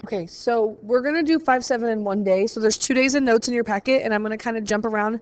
Okay, so we're going to do 5, 7 in one day. So there's 2 days of notes in your packet, and I'm going to kind of jump around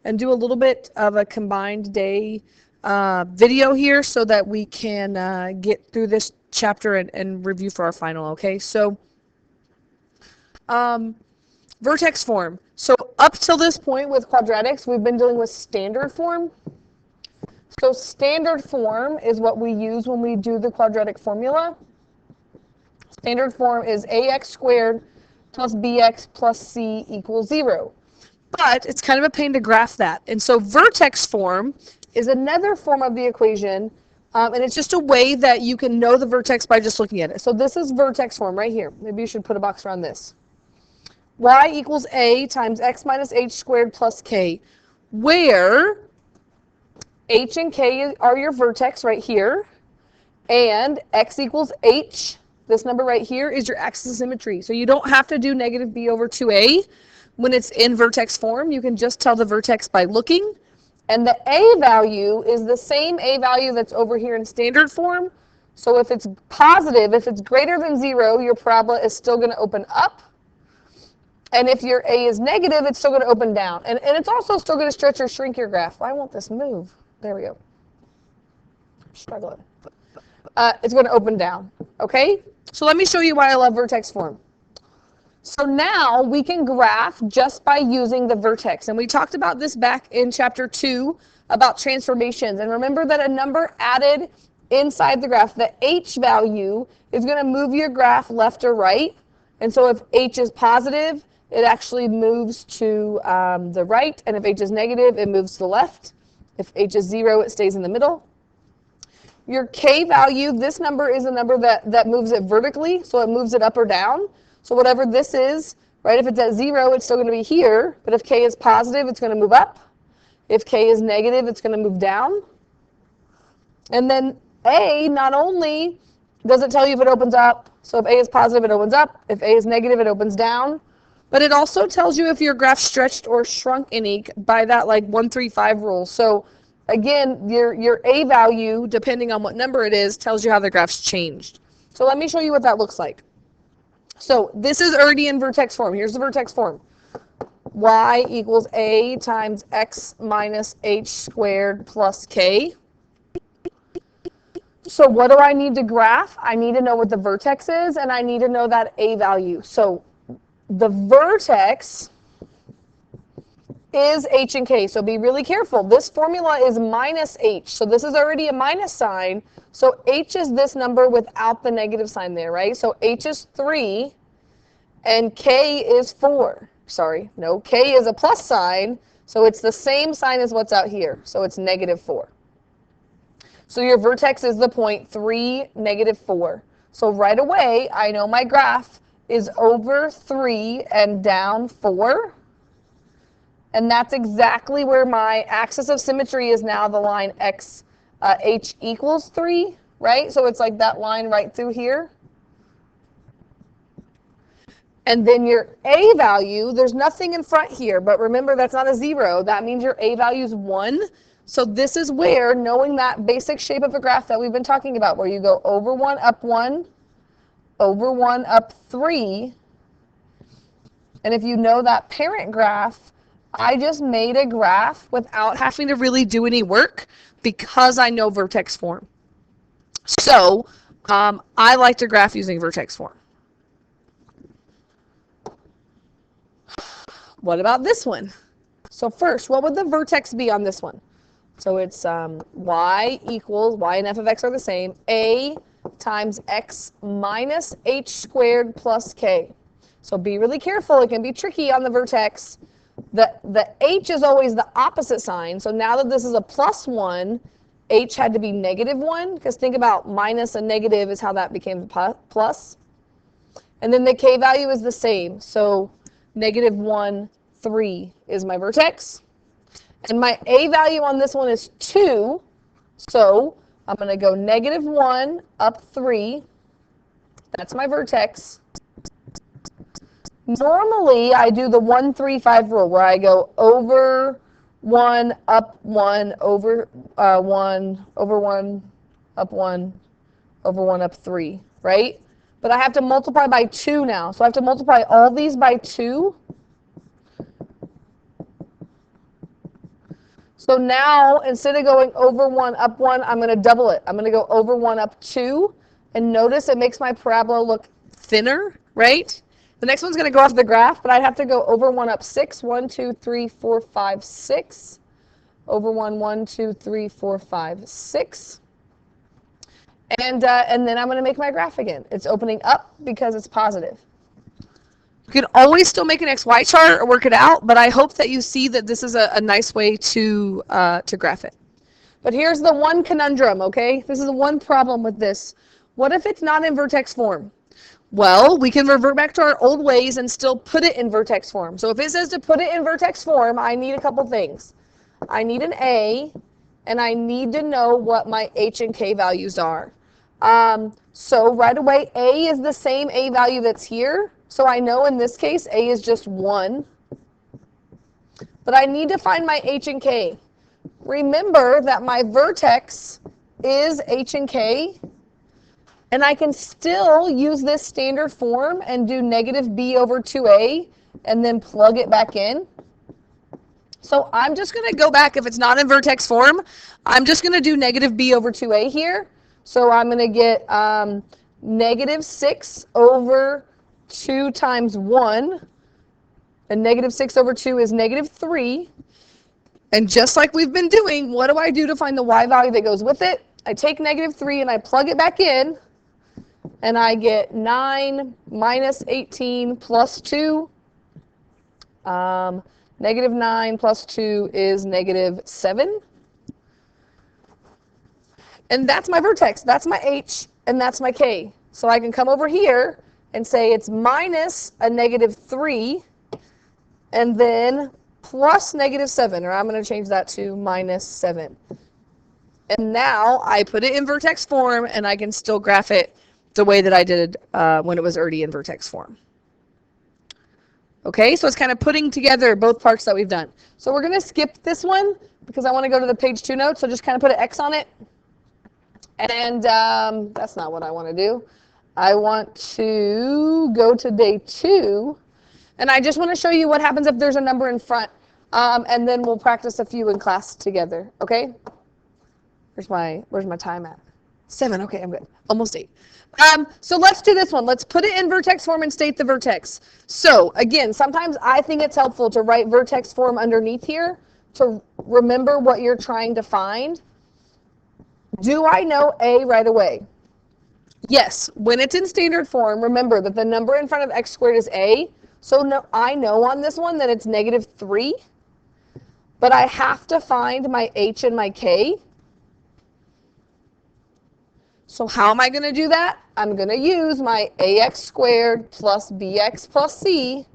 and do a little bit of a combined day video here so that we can get through this chapter and review for our final, okay? So vertex form. So up till this point with quadratics, we've been dealing with standard form. So standard form is what we use when we do the quadratic formula. Standard form is ax squared plus bx plus c equals 0. But it's kind of a pain to graph that. And so vertex form is another form of the equation, and it's just a way that you can know the vertex by just looking at it. So this is vertex form right here. Maybe you should put a box around this. Y equals a times x minus h squared plus k, where h and k are your vertex right here, and x equals h. This number right here is your axis of symmetry. So you don't have to do negative b over 2a when it's in vertex form. You can just tell the vertex by looking. And the a value is the same a value that's over here in standard form. So if it's positive, if it's greater than 0, your parabola is still going to open up. And if your a is negative, it's still going to open down. And it's also still going to stretch or shrink your graph. Why won't this move? There we go. I'm struggling. It's going to open down. Okay? So let me show you why I love vertex form. So now we can graph just by using the vertex. And we talked about this back in chapter 2 about transformations. And remember that a number added inside the graph, the h value, is going to move your graph left or right. And so if h is positive, it actually moves to the right. And if h is negative, it moves to the left. If h is 0, it stays in the middle. Your k value, this number is a number that moves it vertically, so it moves it up or down. So whatever this is, right, if it's at 0, it's still going to be here. But if k is positive, it's going to move up. If k is negative, it's going to move down. And then a, not only does it tell you if it opens up, so if a is positive, it opens up. If a is negative, it opens down. But it also tells you if your graph stretched or shrunk any by that like 1, 3, 5 rule. So again, your a value, depending on what number it is, tells you how the graph's changed. So let me show you what that looks like. So this is already in vertex form. Here's the vertex form. Y equals a times x minus h squared plus k. So what do I need to graph? I need to know what the vertex is, and I need to know that a value. So the vertex is h and k. So be really careful. This formula is minus h. So this is already a minus sign. So h is this number without the negative sign there, right? So h is 3 and k is 4. Sorry, no, k is a plus sign. So it's the same sign as what's out here. So it's negative 4. So your vertex is the point 3, negative 4. So right away, I know my graph is over 3 and down 4. And that's exactly where my axis of symmetry is now, the line x, h equals 3, right? So it's like that line right through here. And then your a value, there's nothing in front here, but remember that's not a 0. That means your a value is 1. So this is where, knowing that basic shape of a graph that we've been talking about, where you go over 1, up 1, over 1, up 3. And if you know that parent graph, I just made a graph without having to really do any work because I know vertex form. So I like to graph using vertex form. What about this one? So first, what would the vertex be on this one? So it's y equals, y and f of x are the same, a times x minus h squared plus k. So be really careful. It can be tricky on the vertex. The h is always the opposite sign. So now that this is a plus 1, h had to be negative 1, because think about minus and negative is how that became plus. And then the k value is the same. So negative 1, 3 is my vertex. And my a value on this one is 2. So I'm going to go negative 1 up 3. That's my vertex. Normally, I do the 1, 3, 5 rule, where I go over 1, up 1, over 1, over 1, up 1, over 1, up 3, right? but I have to multiply by 2 now. So I have to multiply all these by 2. So now, instead of going over 1, up 1, I'm going to double it. I'm going to go over 1, up 2. And notice it makes my parabola look thinner, right? The next one's going to go off the graph, but I have to go over 1, up 6. 1, 2, 3, 4, 5, 6. Over 1, 1, 2, 3, 4, 5, 6. And then I'm going to make my graph again. It's opening up because it's positive. You can always still make an XY chart or work it out, but I hope that you see that this is a nice way to graph it. But here's the one conundrum, okay? This is the one problem with this. What if it's not in vertex form? Well, we can revert back to our old ways and still put it in vertex form. So if it says to put it in vertex form, I need a couple things. I need an A, and I need to know what my H and K values are. So right away, A is the same A value that's here. So I know in this case, A is just 1. But I need to find my H and K. Remember that my vertex is H and K. And I can still use this standard form and do negative B over 2A and then plug it back in. So I'm just going to go back, if it's not in vertex form, I'm just going to do negative B over 2A here. So I'm going to get negative 6 over 2 times 1. And negative 6 over 2 is negative 3. And just like we've been doing, what do I do to find the Y value that goes with it? I take negative 3 and I plug it back in. And I get 9 minus 18 plus 2. Negative 9 plus 2 is negative 7. And that's my vertex. That's my H, and that's my K. So I can come over here and say it's minus a negative 3, and then plus negative 7, or I'm going to change that to minus 7. And now I put it in vertex form, and I can still graph it the way that I did when it was already in vertex form. Okay, so it's kind of putting together both parts that we've done. So we're going to skip this one because I want to go to the page 2 notes, so just kind of put an X on it. And that's not what I want to do. I want to go to day 2, and I just want to show you what happens if there's a number in front, and then we'll practice a few in class together, okay? Where's my time at? 7, okay, I'm good. Almost 8. So let's do this one. Let's put it in vertex form and state the vertex. So again, sometimes I think it's helpful to write vertex form underneath here to remember what you're trying to find. Do I know A right away? Yes. When it's in standard form, remember that the number in front of x squared is A. So no, I know on this one that it's negative 3. But I have to find my H and my K. So how am I going to do that? I'm going to use my ax squared plus bx plus c,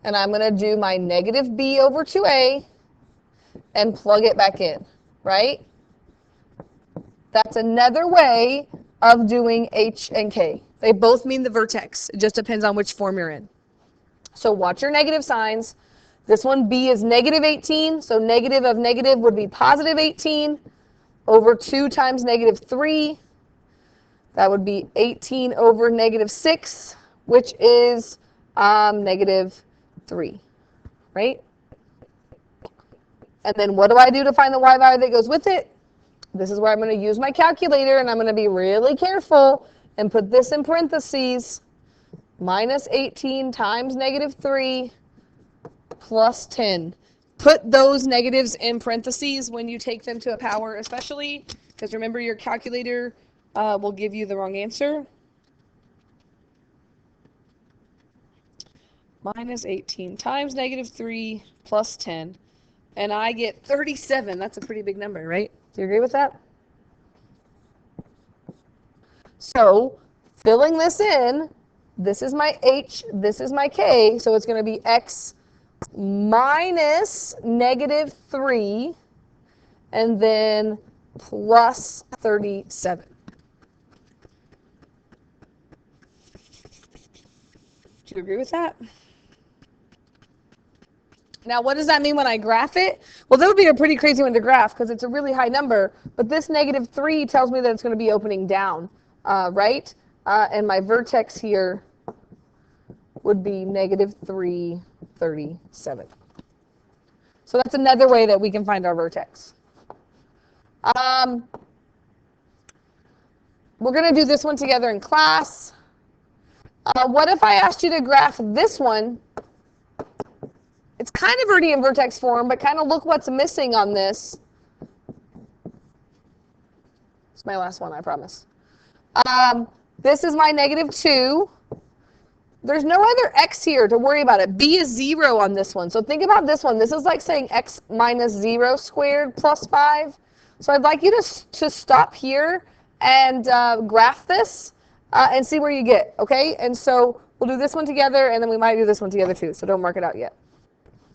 and I'm going to do my negative b over 2a and plug it back in, right? That's another way of doing h and k. They both mean the vertex. It just depends on which form you're in. So watch your negative signs. This one, b is negative 18, so negative of negative would be positive 18 over 2 times negative 3. That would be 18 over negative 6, which is negative 3, right? And then what do I do to find the y value that goes with it? This is where I'm going to use my calculator, and I'm going to be really careful and put this in parentheses. Minus 18 times negative 3 plus 10. Put those negatives in parentheses when you take them to a power, especially because remember your calculator will give you the wrong answer. Minus 18 times negative 3 plus 10. And I get 37. That's a pretty big number, right? Do you agree with that? So, filling this in, this is my H, this is my K, so it's going to be x minus negative 3, and then plus 37. Do you agree with that? Now, what does that mean when I graph it? Well, that would be a pretty crazy one to graph because it's a really high number, but this negative 3 tells me that it's going to be opening down, right? and my vertex here would be negative 337. So that's another way that we can find our vertex. We're going to do this one together in class. What if I asked you to graph this one? It's kind of already in vertex form, but kind of look what's missing on this. It's my last one, I promise. This is my negative 2. There's no other x here to worry about it. B is 0 on this one. So think about this one. This is like saying x minus 0 squared plus 5. So I'd like you to stop here and graph this and see where you get, okay? And so we'll do this one together, and then we might do this one together too, so don't mark it out yet.